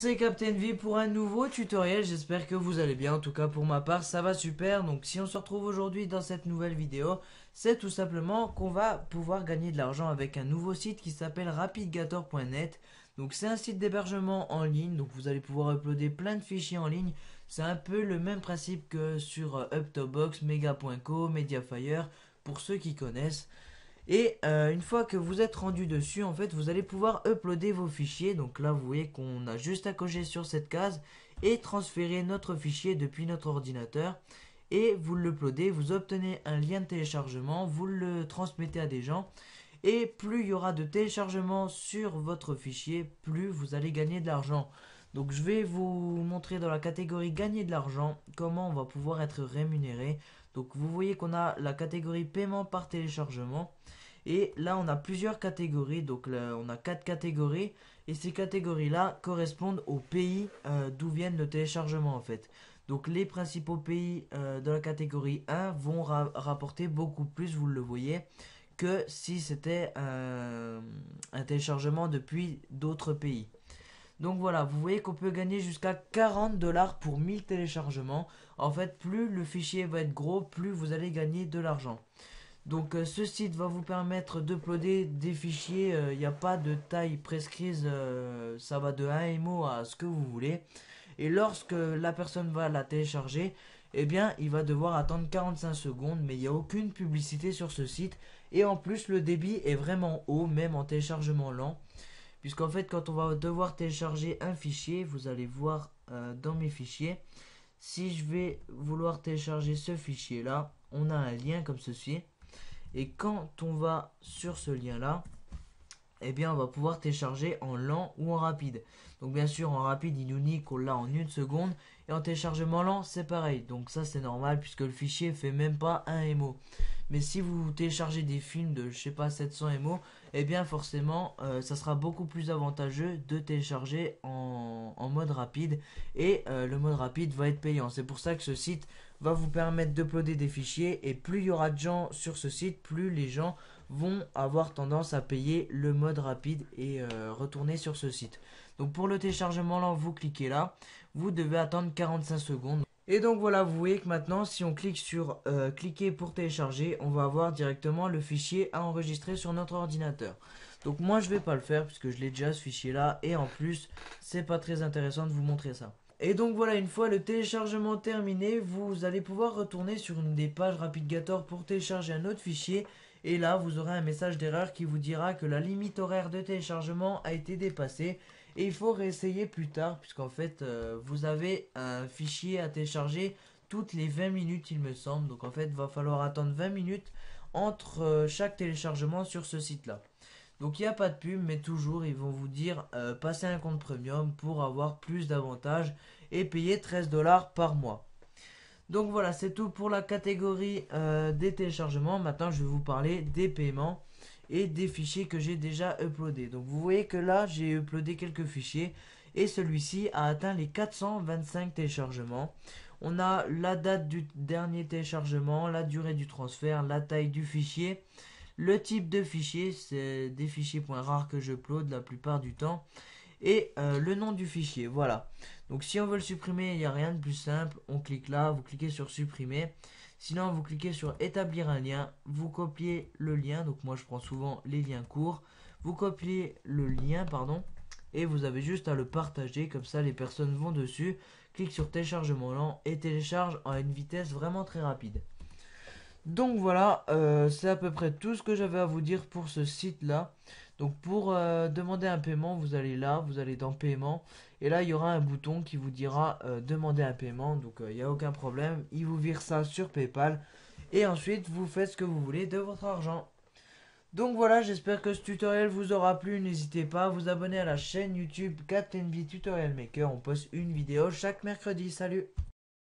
C'est Captain V pour un nouveau tutoriel, j'espère que vous allez bien, en tout cas pour ma part ça va super. Donc si on se retrouve aujourd'hui dans cette nouvelle vidéo, c'est tout simplement qu'on va pouvoir gagner de l'argent avec un nouveau site qui s'appelle rapidgator.net. Donc c'est un site d'hébergement en ligne, donc vous allez pouvoir uploader plein de fichiers en ligne. C'est un peu le même principe que sur Uptobox, Mega.co, Mediafire, pour ceux qui connaissent. Et une fois que vous êtes rendu dessus, en fait, vous allez pouvoir uploader vos fichiers. Donc là, vous voyez qu'on a juste à cocher sur cette case et transférer notre fichier depuis notre ordinateur. Et vous l'uploadez, vous obtenez un lien de téléchargement, vous le transmettez à des gens. Et plus il y aura de téléchargements sur votre fichier, plus vous allez gagner de l'argent. Donc je vais vous montrer dans la catégorie gagner de l'argent comment on va pouvoir être rémunéré. Donc vous voyez qu'on a la catégorie paiement par téléchargement. Et là on a plusieurs catégories, donc là, on a 4 catégories. Et ces catégories-là correspondent aux pays d'où viennent le téléchargement en fait. Donc les principaux pays de la catégorie 1 vont rapporter beaucoup plus, vous le voyez, que si c'était un téléchargement depuis d'autres pays. Donc voilà, vous voyez qu'on peut gagner jusqu'à 40 $ pour 1000 téléchargements. En fait, plus le fichier va être gros, plus vous allez gagner de l'argent. Donc ce site va vous permettre d'uploader des fichiers, il n'y a pas de taille prescrite, ça va de 1 MO à ce que vous voulez. Et lorsque la personne va la télécharger, eh bien il va devoir attendre 45 secondes, mais il n'y a aucune publicité sur ce site. Et en plus le débit est vraiment haut, même en téléchargement lent. Puisqu'en fait quand on va devoir télécharger un fichier, vous allez voir dans mes fichiers, si je vais vouloir télécharger ce fichier là, on a un lien comme ceci. Et quand on va sur ce lien là, eh bien on va pouvoir télécharger en lent ou en rapide. Donc bien sûr en rapide il nous dit qu'on l'a en 1 seconde, et en téléchargement lent c'est pareil. Donc ça c'est normal puisque le fichier fait même pas 1 MO. Mais si vous téléchargez des films de je sais pas 700 MO, eh bien forcément ça sera beaucoup plus avantageux de télécharger en mode rapide. Et le mode rapide va être payant. C'est pour ça que ce site va vous permettre d'uploader des fichiers, et plus il y aura de gens sur ce site, plus les gens vont avoir tendance à payer le mode rapide et retourner sur ce site. Donc pour le téléchargement lent, vous cliquez là, vous devez attendre 45 secondes. Et donc voilà, vous voyez que maintenant si on clique sur cliquer pour télécharger, on va avoir directement le fichier à enregistrer sur notre ordinateur. Donc moi je vais pas le faire puisque je l'ai déjà ce fichier là, et en plus c'est pas très intéressant de vous montrer ça. Et donc voilà, une fois le téléchargement terminé, vous allez pouvoir retourner sur une des pages RapidGator pour télécharger un autre fichier. Et là, vous aurez un message d'erreur qui vous dira que la limite horaire de téléchargement a été dépassée. Et il faut réessayer plus tard, puisqu'en fait, vous avez un fichier à télécharger toutes les 20 minutes, il me semble. Donc en fait, il va falloir attendre 20 minutes entre chaque téléchargement sur ce site-là. Donc il n'y a pas de pub, mais toujours ils vont vous dire passez un compte premium pour avoir plus d'avantages et payer 13 $ par mois. Donc voilà, c'est tout pour la catégorie des téléchargements. Maintenant je vais vous parler des paiements et des fichiers que j'ai déjà uploadés. Donc vous voyez que là j'ai uploadé quelques fichiers, et celui-ci a atteint les 425 téléchargements. On a la date du dernier téléchargement, la durée du transfert, la taille du fichier, le type de fichier, c'est des fichiers .rar que j'upload la plupart du temps, et le nom du fichier, voilà. Donc si on veut le supprimer, il n'y a rien de plus simple, on clique là, vous cliquez sur supprimer. Sinon vous cliquez sur établir un lien, vous copiez le lien, donc moi je prends souvent les liens courts, vous copiez le lien, pardon, et vous avez juste à le partager, comme ça les personnes vont dessus, cliquent sur téléchargement lent et téléchargent à une vitesse vraiment très rapide. Donc voilà, c'est à peu près tout ce que j'avais à vous dire pour ce site-là. Donc pour demander un paiement, vous allez là, vous allez dans paiement, et là il y aura un bouton qui vous dira demander un paiement. Donc il n'y a aucun problème, il vous vire ça sur PayPal, et ensuite vous faites ce que vous voulez de votre argent. Donc voilà, j'espère que ce tutoriel vous aura plu. N'hésitez pas à vous abonner à la chaîne YouTube Captain V Tutorial Maker. On poste une vidéo chaque mercredi. Salut!